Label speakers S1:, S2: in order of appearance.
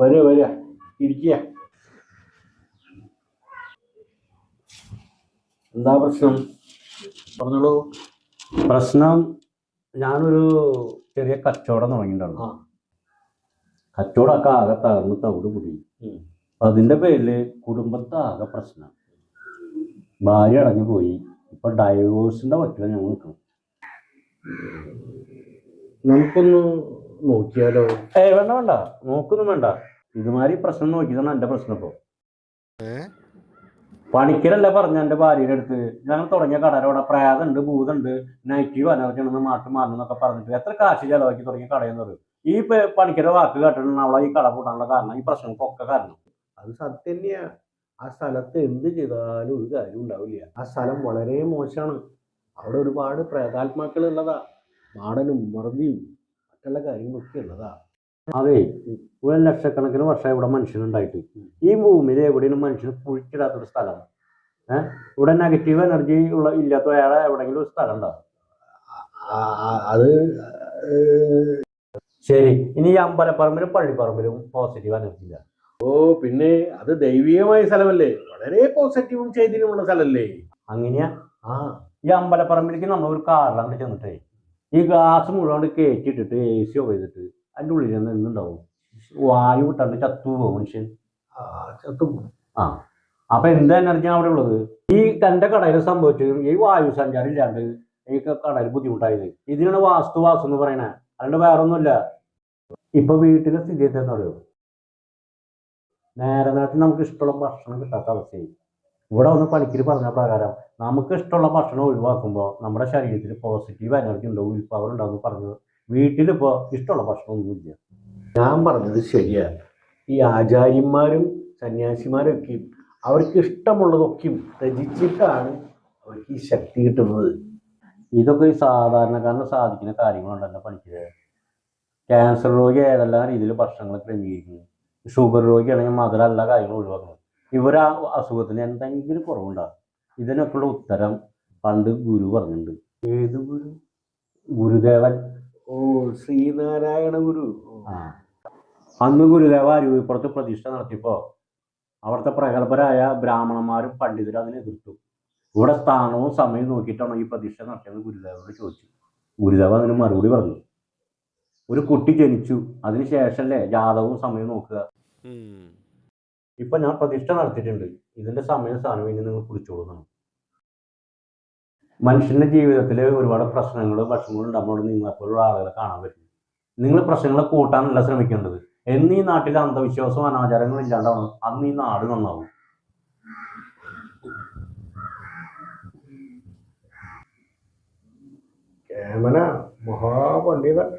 S1: വരിക വരിക, ഇരിക്കുക. എന്താ പ്രശ്നം? പറഞ്ഞോളൂ.
S2: പ്രശ്നം, ഞാനൊരു ചെറിയ കച്ചവടം തുടങ്ങിയിട്ടുണ്ടായിരുന്നു. കച്ചവടമൊക്കെ ആകെ തകർന്ന് തവിട് കൂടി. അതിന്റെ പേരില് കുടുംബത്താകെ പ്രശ്നം. ഭാര്യ അടഞ്ഞു പോയി. ഇപ്പൊ ഡൈവോഴ്സിന്റെ പറ്റില്ല ഞങ്ങൾ നിൽക്കണം.
S1: നമുക്കൊന്ന് നോക്കിയാലോ?
S2: വേണ്ട വേണ്ട, നോക്കൊന്നും വേണ്ട. ഇതുമാതിരി പ്രശ്നം നോക്കിയതാണ് എന്റെ പ്രശ്നം. ഇപ്പൊ പണിക്കരല്ല പറഞ്ഞ എന്റെ ഭാര്യയുടെ അടുത്ത് ഞങ്ങൾ തുടങ്ങിയ കടയിലൂടെ പ്രേതമുണ്ട്, ഭൂതമുണ്ട്, നെഗറ്റീവ് എനർജി ഉണ്ടെന്ന് മാറ്റി മാറുന്നൊക്കെ പറഞ്ഞിട്ട് എത്ര കാശ് ചെലവാക്കി തുടങ്ങിയ കടയെന്ന് പറയും. ഈ പണിക്കര വാക്ക് കേട്ടിട്ടുണ്ട് അവളെ ഈ കട കൂട്ടാനുള്ള കാരണം, ഈ പ്രശ്നങ്ങൾക്കൊക്കെ കാരണം.
S1: അത് സത്യം തന്നെയാ. ആ സ്ഥലത്ത് എന്ത് ചെയ്താലും ഒരു കാര്യം ഉണ്ടാവില്ല. ആ സ്ഥലം വളരെ മോശമാണ്. അവിടെ ഒരുപാട് പ്രേതാത്മാക്കൾ ഉള്ളതാ. മാടനും മറവിയും മറ്റുള്ള കാര്യങ്ങളൊക്കെ ഉള്ളതാ.
S2: അതെ, ഒരു ലക്ഷക്കണക്കിന് വർഷം ഇവിടെ മനുഷ്യനുണ്ടായിട്ട് ഈ ഭൂമിയിൽ എവിടെയും മനുഷ്യന് കുഴിച്ചിടാത്തൊരു സ്ഥലം. ഇവിടെ നെഗറ്റീവ് എനർജി ഇല്ലാത്ത വേറെ എവിടെയെങ്കിലും ഒരു സ്ഥലം ഉണ്ടാവും?
S1: അത്
S2: ശരി, ഇനി ഈ അമ്പലപ്പറമ്പിലും പള്ളിപ്പറമ്പിലും പോസിറ്റീവ് എനർജി ഇല്ല?
S1: ഓ പിന്നെ, അത് ദൈവികമായ സ്ഥലമല്ലേ, വളരെ പോസിറ്റീവും ചൈതന്യമുള്ള സ്ഥലമല്ലേ.
S2: അങ്ങനെയാ? ഈ അമ്പലപ്പറമ്പിലേക്ക് നമ്മൾ ഒരു കാറിലാണ് ചെന്നിട്ടേ ഈ ഗ്ലാസ് മുഴുവൻ കയറ്റിയിട്ടിട്ട് AC ചെയ്തിട്ട് അതിൻ്റെ ഉള്ളിൽ നിന്ന് എന്തുണ്ടാവും? വായു വിട്ടാണ്ട് ചത്തുപോകും മനുഷ്യൻ.
S1: ചത്തുപോകും.
S2: അപ്പൊ എന്ത് എനർജിയാണ് അവിടെ ഉള്ളത്? ഈ തന്റെ കടയിൽ സംഭവിച്ചത് ഈ വായു സഞ്ചാരം ഇല്ലാണ്ട് ഈ കടയിൽ ബുദ്ധിമുട്ടായത്. ഇതിനാണ് വാസ്തു എന്ന് പറയണേ, അല്ലാണ്ട് വേറെ ഒന്നുമില്ല. ഇപ്പൊ വീട്ടിലെ സ്ഥിതി എന്താന്ന് പറയുമോ? നേരെ നേരത്തെ നമുക്ക് ഇഷ്ടമുള്ള ഭക്ഷണം കിട്ടാത്ത അവസ്ഥയായി. ഇവിടെ ഒന്ന് പണിക്കര് പറഞ്ഞ പ്രകാരം നമുക്ക് ഇഷ്ടമുള്ള ഭക്ഷണം ഒഴിവാക്കുമ്പോൾ നമ്മുടെ ശരീരത്തിൽ പോസിറ്റീവ് എനർജി ഉണ്ടാവും, വിൽ പവർ ഉണ്ടാവും പറഞ്ഞു. വീട്ടിലിപ്പോ ഇഷ്ടമുള്ള ഭക്ഷണം ഒന്നുമില്ല.
S1: ഞാൻ പറഞ്ഞത് ശരിയാണ്. ഈ ആചാര്യന്മാരും സന്യാസിമാരും ഒക്കെ അവർക്ക് ഇഷ്ടമുള്ളതൊക്കെയും ത്യജിച്ചിട്ടാണ് അവർക്ക് ഈ ശക്തി കിട്ടുന്നത്.
S2: ഇതൊക്കെ ഈ സാധാരണക്കാരന് സാധിക്കുന്ന കാര്യങ്ങളുണ്ടല്ലോ പണിക്കര്. ക്യാൻസർ രോഗി ഏതെല്ലാം രീതിയിൽ ഭക്ഷണങ്ങൾ ക്രമീകരിക്കുന്നു. ഷുഗർ രോഗിയാണെങ്കിൽ മധുരം എല്ലാ കാര്യങ്ങളും ഒഴിവാക്കണം. ഇവരാ അസുഖത്തിന് എന്തെങ്കിലും കുറവുണ്ടാകും. ഇതിനൊക്കെയുള്ള ഉത്തരം പണ്ട് ഗുരു പറഞ്ഞിട്ടുണ്ട്.
S1: ഏത് ഗുരു?
S2: ഗുരുദേവൻ.
S1: ഓ, ശ്രീനാരായണ ഗുരു.
S2: അന്ന് ഗുരുദേവ അരുവിപ്പുറത്ത് പ്രതിഷ്ഠ നടത്തിയപ്പോ അവിടുത്തെ പ്രഗത്ഭരായ ബ്രാഹ്മണന്മാരും പണ്ഡിതരും അതിനെ എതിർത്തു. ഇവിടെ സ്ഥാനവും സമയവും നോക്കിയിട്ടാണോ ഈ പ്രതിഷ്ഠ നടത്തിയെന്ന് ഗുരുദേവനോട് ചോദിച്ചു. ഗുരുദേവ അതിന് മറുപടി പറഞ്ഞു, ഒരു കുട്ടി ജനിച്ചു, അതിനുശേഷമല്ലേ ജാതകവും സമയവും നോക്കുക. ഇപ്പൊ ഞാൻ പ്രതിഷ്ഠ നടത്തിയിട്ടുണ്ട്, ഇതിന്റെ സമയം സ്ഥാനവും ഇനി നിങ്ങൾ കുറിച്ചോളുന്നതാണ്. മനുഷ്യന്റെ ജീവിതത്തിൽ ഒരുപാട് പ്രശ്നങ്ങളും ഭക്ഷണങ്ങളും ഉണ്ടാകുമ്പോൾ നിങ്ങളെപ്പോലുള്ള ആളുകളെ കാണാൻ പറ്റും. നിങ്ങൾ പ്രശ്നങ്ങളെ കൂട്ടാനല്ല ശ്രമിക്കേണ്ടത്. എന്ന് ഈ നാട്ടിലെ അന്ധവിശ്വാസവും അനാചാരങ്ങളും ഇല്ലാണ്ടാവണം, അന്ന് ഈ നാട് നന്നാവും.
S1: കേമന മഹാപണ്ഡിതൻ.